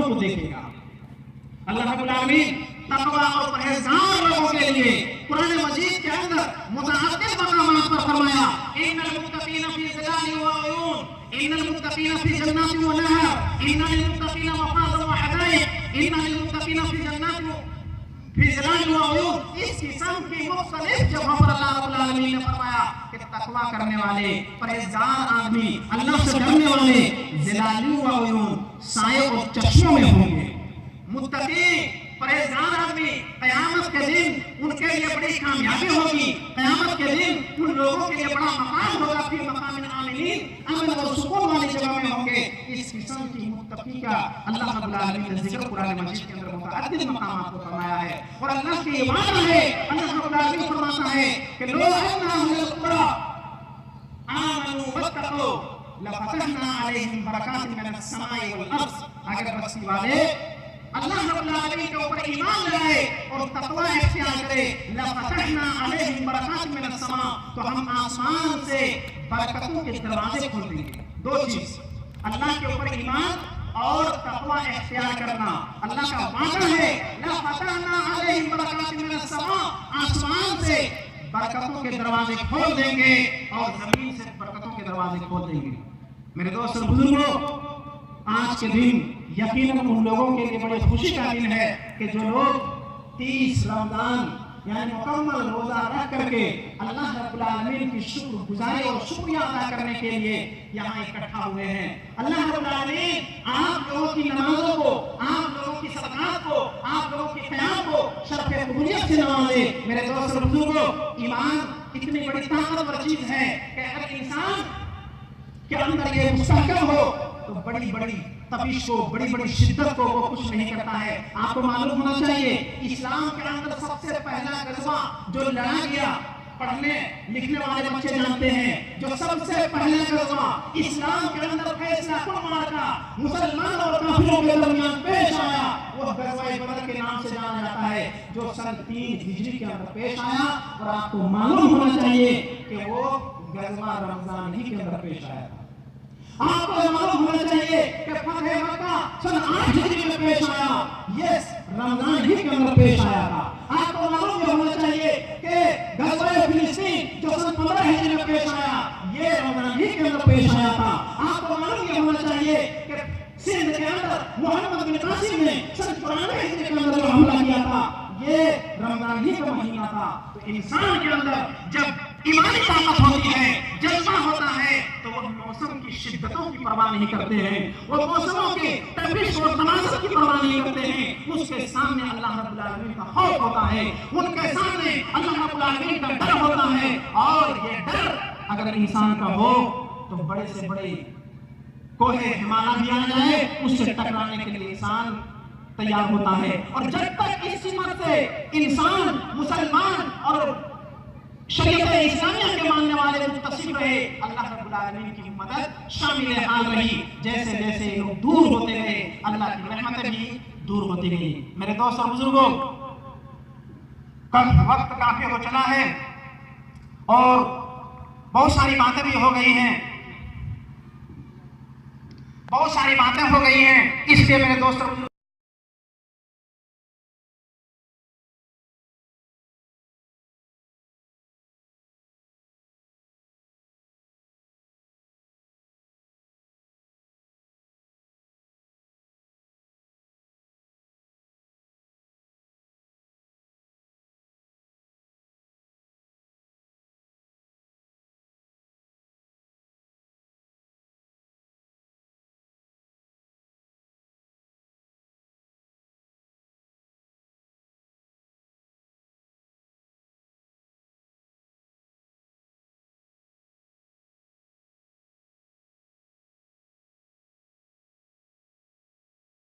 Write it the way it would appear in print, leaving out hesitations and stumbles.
को देखेगा। अल्लाह रब्बुल आलमीन तक़वा और परहेज़गार लोगों के लिए कुरान मजीद के अंदर मुतअद्दिद मकामात पर फरमाया, इन्नल मुत्तक़ीना फ़ी ज़िलालिन व उयून, इन्नल मुत्तक़ीना फ़ी जन्नातिन व नहर, इन्नल मुत्तक़ीना मफ़ाज़न व हदाइक़, इन्नल मुत्तक़ीना फ़ी जन्नातिन फ़ी ज़िलालिन व उयून। इस किस्म की मुख्तलिफ जगहों पर अल्लाह रब्बुल आलमीन ने फरमाया कि तक़वा करने वाले परहेज़गार आदमी, अल्लाह से डरने वाले ज़िलालिन व उयून, साए और चश्मों में होंगे। मुत्तकी परहेज़गार आदमी क़यामत के दिन उनके लिए बड़ी कामयाबी होगी। क़यामत के दिन उन लोगों के लिए बड़ा मकाम होगा, फ़ी मक़ामिन आमिनीन, अमन और सुकून वाली जगह में होंगे। इस किस्म की मुत्तकी का अल्लाह रब्बुल आलमीन ने ज़िक्र कुरान मजीद के अंदर मुतअद्दिद मकामात को फरमाया है। और अल्लाह की वादा है, अल्लाह रब्बुल आलमीन फरमाता है कि लो अन्ना अहलल क़ुरा आमनू वत्तक़ू लफ़तहना अलैहिम बरकातिन मिनस समाई वल अर्ज़। अगर बस्ती वाले अल्लाह रब्बुल आलमीन के ऊपर ईमान लाए और तक़वा इख्तियार करे, लफ़तहना अलैहिम बरकातिन मिनस समा, तो हम आसमान से बरकतों के दरवाजे खोल देंगे। दो चीज, अल्लाह के ऊपर ईमान और तक़वा इख्तियार करना। अल्लाह का वादा है, लफ़तहना अलैहिम बरकातिन मिनस समा, आसमान से बरकतों के दरवाजे खोल देंगे और जमीन से बरकतों के दरवाजे खोल देंगे। मेरे दोस्त और बुजुर्गों, आज के दिन यकीनन उन लोगों के लिए बड़ी खुशी का दिन है कि जो लोग 30 रमजान यानी मुकम्मल रोजा रख करके अल्लाह रब्बुल आलमीन की शुक्रगुजारी और शुक्रिया अदा करने के लिए यहाँ इकट्ठा हुए हैं। अल्लाह रब्बुल आलमीन आप लोगों की नमाजों को, आप लोगों की सदक़ात को, आप लोगों की क़याम को शर्फ़ कबूलियत से नवाजे। मेरे दोस्त और बुजुर्गों, ईमान इतनी बड़ी ताकतवर चीज है कि अगर इंसान के अंदर ये मुस्तहकम हो तो बड़ी बड़ी तपिश को, बड़ी बड़ी शिद्दत को वो कुछ नहीं करता है। आपको मालूम होना चाहिए, इस्लाम के अंदर सबसे पहला गज़वा जो लड़ा गया, पढ़ने लिखने वाले बच्चे जानते हैं, जो सबसे पहला गज़वा इस्लाम के अंदर फैसला कुल मार्का मुसलमान और काफिरों के दरमियान पेश आया, वो गज़वा बदर के नाम से जाना जाता है, जो सन 3 हिजरी के अंदर पेश आया। और आपको मालूम होना चाहिए कि वो गज़वा रमजान ही के अंदर पेश आया। आपको मालूम होना चाहिए कि फतह मक्का सन 8 हिजरी में पेश आया, ये रमजान ही के अंदर पेश आया था। आपको मालूम होना चाहिए कि गज़वा फिलिस्तीन जो सन 15 हिजरी में पेश आया, ये रमजान ही के अंदर पेश आया था। आपको मालूम होना चाहिए कि सिंध के अंदर मोहम्मद बिन कासिम ने सन 94 हिजरी के अंदर जो हमला किया था, ये रमजान ही का महीना था। तो इंसान के अंदर जब ईमानी ताकत होती है, जज्बा होता है, तो वो मौसम की शिद्दतों की परवाह नहीं करते हैं, वो मौसमों के तपिश और तनाज़ुर की परवाह नहीं करते हैं। उसके सामने अल्लाह रब्बुल आलमीन का खौफ होता है, उनके सामने अल्लाह रब्बुल आलमीन का डर होता है। और ये डर अगर इंसान का हो तो बड़े से बड़े कोहे हिमालय भी आ जाए, उससे टकराने के लिए इंसान तैयार होता है। और जब तक इस सिमत से इंसान मुसलमान और शरीयत इस्लामिया के मानने वाले मुत्तसिफ रहे, अल्लाह रब्बुल आलमीन की मदद शामिल हाल रही। जैसे जैसे लोग दूर होते गए, अल्लाह की रहमतें भी दूर होती गई। मेरे दोस्त और बुजुर्गों, कल वक्त काफी हो चला है और बहुत सारी बातें भी हो गई हैं, बहुत सारी बातें हो गई हैं। इसलिए मेरे दोस्त और